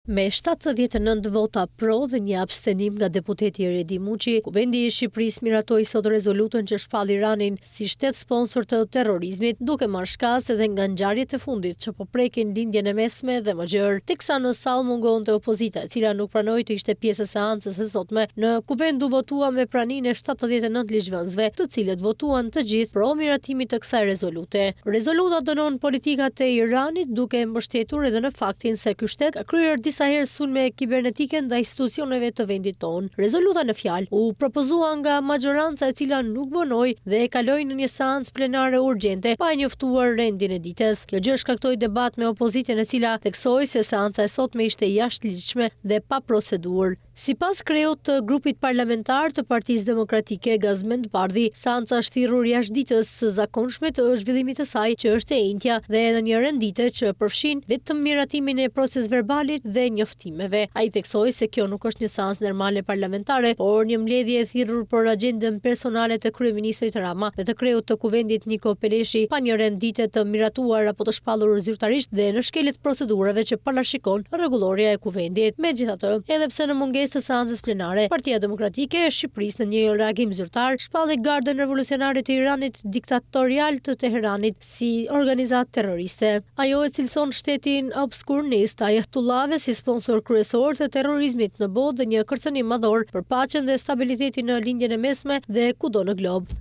Me 79 vota pro dhe një abstenim nga deputeti Eredi Muçi, Kuvendi i Shqipërisë miratoi sot rezolutën që shpall Iranin si shtet sponsor të terrorizmit, duke marrë shkas edhe nga ngjarjet e fundit që po prekin lindjen e mesme dhe më gjerë, teksa në sallë mungonte opozita, e cila nuk pranoi të ishte pjesë e seancës së sotme. Në Kuvend u votua me praninë e 79 ligjvënësve, të cilët votuan të gjithë pro miratimit të kësaj rezolute. Rezoluta dënon politikat e Iranit duke mbështetur edhe në faktin se ky shtet ka kryer disa herë sulme kibernetike ndaj institucioneve të vendit tonë. Rezoluta në fjalë u propozua nga majoranca e cila nuk vonoi dhe e kaloi në një seancë plenare urgjente pa e njoftuar rendin e ditës. Kjo gjë shkaktoi debat me opozitën, e cila theksoi se seanca e sotme ishte jashtëligjshme dhe pa procedurë. Sipas kreut të grupit parlamentar të Partisë Demokratike Gazmend Bardhi, seanca është thirrur jashtë ditës së zakonshme të zhvillimit të saj, që është e njëjtja dhe në një rendite që përfshin vetëm miratimin e procesverbalit dhe njoftimeve. Ai theksoi se kjo nuk është një seancë normale parlamentare, por një mbledhje e thirrur për agjendën personale të kryeministrit Rama dhe të kreut të Kuvendit Niko Peleshi, pa një rendite të miratuar apo të shpallur zyrtarisht dhe në shkeljet procedurave që parashikon rregullorja e Kuvendit. Megjithatë, edhe pse në mungesë të seancës plenare, Partia Demokratike e Shqipërisë në një reagim zyrtar shpalli Gardën Revolucionare të Iranit diktatorial të Teheranit si organizatë terroriste. Ajo e cilëson shtetin obskurnist Ayatollahve si sponsor kryesor të terrorizmit në botë dhe një kërcënim madhor për paqen dhe stabilitetin në lindjen e mesme dhe kudo në glob.